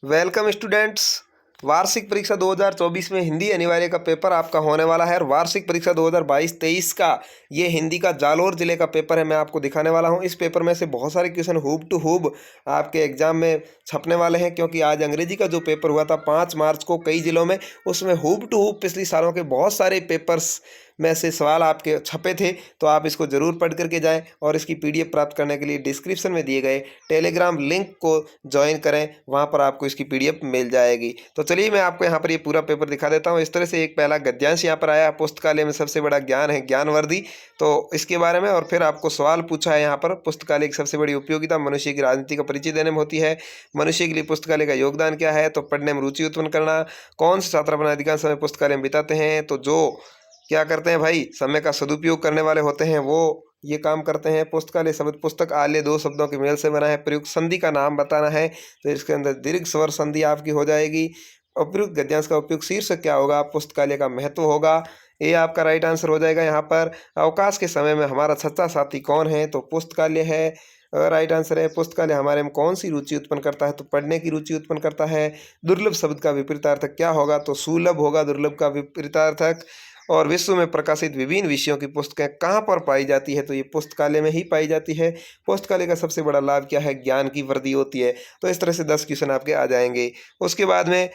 Welcome students. वार्षिक परीक्षा 2024 में हिंदी अनिवार्य का पेपर आपका होने वाला है और वार्षिक परीक्षा 2022-23 का ये हिंदी का जालोर जिले का पेपर है। मैं आपको दिखाने वाला हूँ। इस पेपर में से बहुत सारे क्वेश्चन हूब टू हूब आपके एग्जाम में छपने वाले हैं, क्योंकि आज अंग्रेजी का जो पेपर हुआ था 5 मार्च को कई जिलों में, उसमें हूब टू हूब पिछली सालों के बहुत सारे पेपर्स में से सवाल आपके छपे थे। तो आप इसको ज़रूर पढ़ करके जाएं और इसकी पीडीएफ प्राप्त करने के लिए डिस्क्रिप्शन में दिए गए टेलीग्राम लिंक को ज्वाइन करें, वहां पर आपको इसकी पीडीएफ मिल जाएगी। तो चलिए मैं आपको यहाँ पर ये पूरा पेपर दिखा देता हूँ। इस तरह से एक पहला गद्यांश यहाँ पर आया, पुस्तकालय में सबसे बड़ा ज्ञान है ज्ञानवर्धी, तो इसके बारे में। और फिर आपको सवाल पूछा है यहाँ पर, पुस्तकालय की सबसे बड़ी उपयोगिता मनुष्य की राजनीति का परिचय देने में होती है, मनुष्य के लिए पुस्तकालय का योगदान क्या है, तो पढ़ने में रुचि उत्पन्न करना, कौन से छात्र अपना अधिकांश समय पुस्तकालय में बिताते हैं, तो जो क्या करते हैं भाई, समय का सदुपयोग करने वाले होते हैं वो ये काम करते हैं। पुस्तकालय शब्द पुस्तक आलय दो शब्दों के मेल से बना है। प्रयुक्त संधि का नाम बताना है, तो इसके अंदर दीर्घ स्वर संधि आपकी हो जाएगी। उपयुक्त गद्यांश का उपयुक्त शीर्षक क्या होगा, पुस्तकालय का महत्व होगा, ये आपका राइट आंसर हो जाएगा। यहाँ पर अवकाश के समय में हमारा सच्चा साथी कौन है, तो पुस्तकालय है, राइट आंसर है। पुस्तकालय हमारे में कौन सी रुचि उत्पन्न करता है, तो पढ़ने की रुचि उत्पन्न करता है। दुर्लभ शब्द का विपरीतार्थक क्या होगा, तो सुलभ होगा दुर्लभ का विपरीतार्थक। और विश्व में प्रकाशित विभिन्न विषयों की पुस्तकें कहाँ पर पाई जाती है, तो ये पुस्तकालय में ही पाई जाती है। पुस्तकालय का सबसे बड़ा लाभ क्या है, ज्ञान की वृद्धि होती है। तो इस तरह से 10 क्वेश्चन आपके आ जाएंगे। उसके बाद में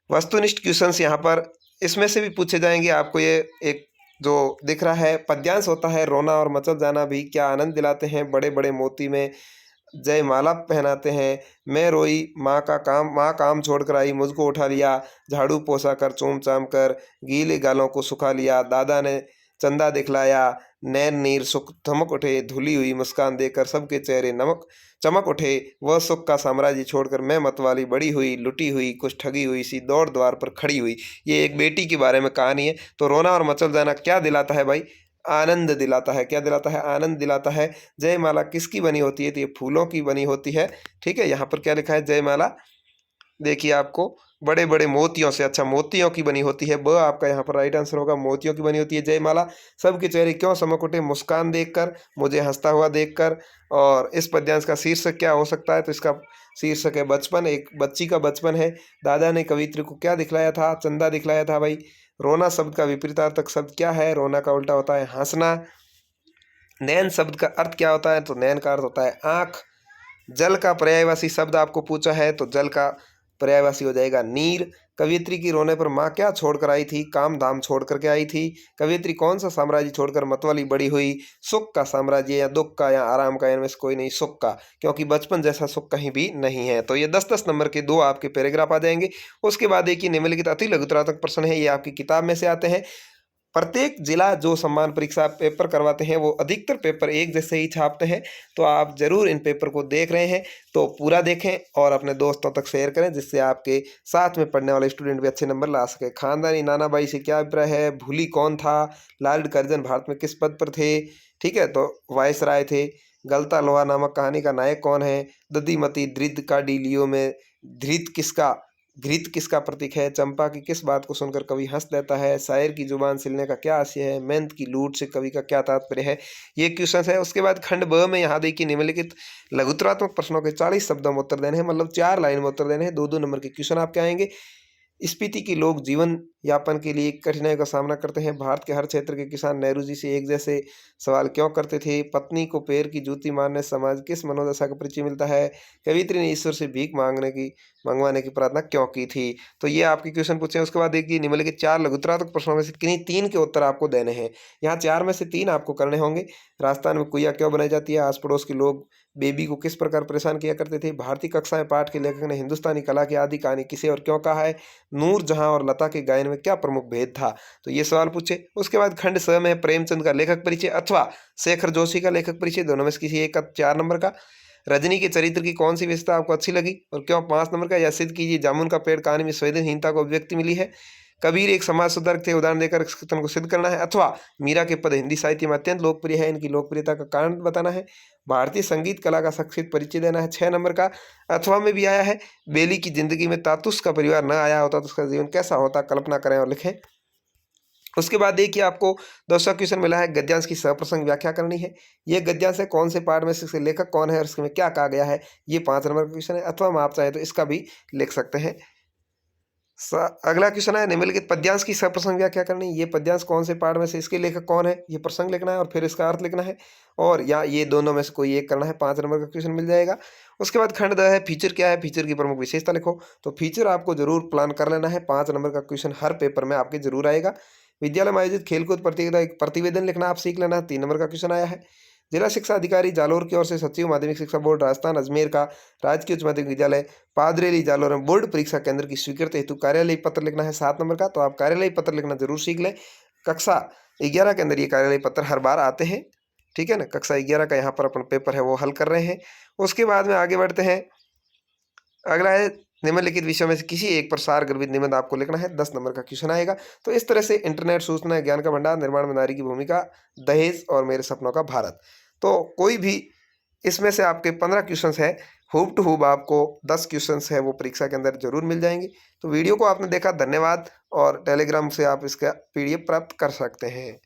वस्तुनिष्ठ क्वेश्चंस यहाँ पर इसमें से भी पूछे जाएंगे। आपको ये एक जो दिख रहा है पद्यांश होता है, रोना और मचल जाना भी क्या आनंद दिलाते हैं, बड़े बड़े मोती में जयमाला पहनाते हैं, मैं रोई माँ काम छोड़कर आई, मुझको उठा लिया, झाड़ू पोछा कर चूम चाम कर गीले गालों को सुखा लिया, दादा ने चंदा दिखलाया, नैन नीर सुख थमक उठे, धुली हुई मुस्कान देकर सबके चेहरे नमक चमक उठे, वह सुख का साम्राज्य छोड़कर मैं मतवाली बड़ी हुई, लुटी हुई कुछ ठगी हुई सी दौड़ द्वार पर खड़ी हुई। ये एक बेटी के बारे में कहानी है। तो रोना और मचल जाना क्या दिलाता है भाई, आनंद दिलाता है। क्या दिलाता है, आनंद दिलाता है। जयमाला किसकी बनी होती है, तो ये फूलों की बनी होती है। ठीक है, यहाँ पर क्या लिखा है, जयमाला देखिए आपको बड़े बड़े मोतियों से, अच्छा मोतियों की बनी होती है, ब आपका यहाँ पर राइट आंसर होगा, मोतियों की बनी होती है जयमाला। सबके चेहरे क्यों चमक उठे, मुस्कान देखकर, मुझे हंसता हुआ देखकर। और इस पद्यांश का शीर्षक क्या हो सकता है, तो इसका शीर्षक है बचपन, एक बच्ची का बचपन है। दादा ने कवित्री को क्या दिखलाया था, चंदा दिखलाया था भाई। रोना शब्द का विपरीतार्थक शब्द क्या है, रोना का उल्टा होता है हंसना। नैन शब्द का अर्थ क्या होता है, तो नैन का अर्थ होता है आँख। जल का पर्यायवाची शब्द आपको पूछा है, तो जल का पर्यायवाची हो जाएगा नीर। कवियत्री की रोने पर माँ क्या छोड़कर आई थी, काम धाम छोड़ करके आई थी। कवियत्री कौन सा साम्राज्य छोड़कर मतवाली बड़ी हुई, सुख का साम्राज्य या दुख का या आराम का, इनमें से कोई नहीं, सुख का, क्योंकि बचपन जैसा सुख कहीं भी नहीं है। तो ये 10-10 नंबर के 2 आपके पैराग्राफ आ जाएंगे। उसके बाद एक ही निम्नलिखित अति लघुतरात्मक प्रश्न है, ये आपकी किताब में से आते हैं। प्रत्येक जिला जो सम्मान परीक्षा पेपर करवाते हैं वो अधिकतर पेपर एक जैसे ही छापते हैं, तो आप जरूर इन पेपर को देख रहे हैं तो पूरा देखें और अपने दोस्तों तक शेयर करें, जिससे आपके साथ में पढ़ने वाले स्टूडेंट भी अच्छे नंबर ला सके। खानदानी नाना बाई से क्या अभिप्राय है, भूली कौन था, लॉर्ड कर्जन भारत में किस पद पर थे, ठीक है, तो वायसराय थे। गलता लोहा नामक कहानी का नायक कौन है, दधिमती धृत का डीलियो में घृत किसका प्रतीक है, चंपा की किस बात को सुनकर कवि हंस देता है, शायर की जुबान सिलने का क्या आशय है, मेहनत की लूट से कवि का क्या तात्पर्य है, ये क्वेश्चन है। उसके बाद खंड ब में यहाँ देखिए निम्नलिखित लघुतरात्मक प्रश्नों के 40 शब्दों में उत्तर देने हैं, मतलब 4 लाइन में उत्तर देने हैं। 2-2 नंबर के क्वेश्चन आपके आएंगे। स्पीति के लोग जीवन यापन के लिए कठिनाई का सामना करते हैं। भारत के हर क्षेत्र के किसान नेहरू जी से एक जैसे सवाल क्यों करते थे। पत्नी को पैर की जूती मारने से समाज किस मनोदशा का परिचय मिलता है। कवियत्री ने ईश्वर से भीख मंगवाने की प्रार्थना क्यों की थी। तो ये आपके क्वेश्चन पूछे हैं। उसके बाद देखिए निम्नलिखित 4 लघुतरात्मक प्रश्नों में से किन्हीं 3 के उत्तर आपको देने हैं। यहाँ 4 में से 3 आपको करने होंगे। राजस्थान में कुइया क्यों बनाई जाती है। आस पड़ोस के लोग बेबी को किस प्रकार परेशान किया करते थे। भारतीय कक्षाएं पाठ के लेखक ने हिंदुस्तानी कला की आदि कहानी किसे और क्यों कहा है। नूर जहां और लता के गायन में क्या प्रमुख भेद था। तो ये सवाल पूछे। उसके बाद खंड स में प्रेमचंद का लेखक परिचय अथवा शेखर जोशी का लेखक परिचय, दोनों में से किसी एक का 4 नंबर का। रजनी के चरित्र की कौन सी विशेषता आपको अच्छी लगी और क्यों, 5 नंबर का। या सिद्ध कीजिए जामुन का पेड़ कहानी में संवेदनहीनता को अभिव्यक्ति मिली है। कबीर एक समाज सुधारक थे, उदाहरण देकर इस कथन को सिद्ध करना है। अथवा मीरा के पद हिंदी साहित्य में अत्यंत लोकप्रिय है, इनकी लोकप्रियता का कारण बताना है। भारतीय संगीत कला का संक्षिप्त परिचय देना है, 6 नंबर का। अथवा में भी आया है, बेली की जिंदगी में तातुस का परिवार न आया होता तो उसका जीवन कैसा होता, कल्पना करें और लिखें। उसके बाद देखिए आपको दूसरा क्वेश्चन मिला है, गद्यांश की सप्रसंग व्याख्या करनी है। ये गद्यांश है, कौन से पार्ट में से लेखक कौन है और इसमें क्या कहा गया है, ये 5 नंबर का क्वेश्चन है। अथवा हम आप चाहें तो इसका भी लिख सकते हैं। अगला क्वेश्चन है, निम्नलिखित पद्यांश की सप्रसंग व्याख्या करनी। ये पद्यांश कौन से पार्ट में से, इसके लेखक कौन है, ये प्रसंग लिखना है और फिर इसका अर्थ लिखना है, और या ये दोनों में से कोई एक करना है। 5 नंबर का क्वेश्चन मिल जाएगा। उसके बाद खंड 2 है, फीचर क्या है, फीचर की प्रमुख विशेषता लिखो। तो फीचर आपको जरूर प्लान कर लेना है, 5 नंबर का क्वेश्चन हर पेपर में आपके जरूर आएगा। विद्यालय में आयोजित खेलकूद प्रतियोगिता एक प्रतिवेदन लिखना आप सीख लेना, 3 नंबर का क्वेश्चन आया है। जिला शिक्षा अधिकारी जालोर की ओर से सचिव माध्यमिक शिक्षा बोर्ड राजस्थान अजमेर का राजकीय उच्च माध्यमिक विद्यालय पादरेली जालोर में बोर्ड परीक्षा केंद्र की स्वीकृति हेतु कार्यालय पत्र लिखना है, 7 नंबर का। तो आप कार्यालय पत्र लिखना जरूर सीख लें। कक्षा 11 के अंदर ये कार्यालय पत्र हर बार आते हैं, ठीक है ना। कक्षा 11 का यहाँ पर अपन पेपर है वो हल कर रहे हैं। उसके बाद में आगे बढ़ते हैं। अगला है, निम्नलिखित विषयों में से किसी एक पर सार गर्भित निबंध आपको लिखना है, 10 नंबर का क्वेश्चन आएगा। तो इस तरह से इंटरनेट सूचना ज्ञान का भंडार, निर्माण में नारी की भूमिका, दहेज और मेरे सपनों का भारत, तो कोई भी इसमें से आपके 15 क्वेश्चंस है, हूब टू हूब आपको 10 क्वेश्चंस है वो परीक्षा के अंदर जरूर मिल जाएंगे। तो वीडियो को आपने देखा, धन्यवाद। और टेलीग्राम से आप इसका PDF प्राप्त कर सकते हैं।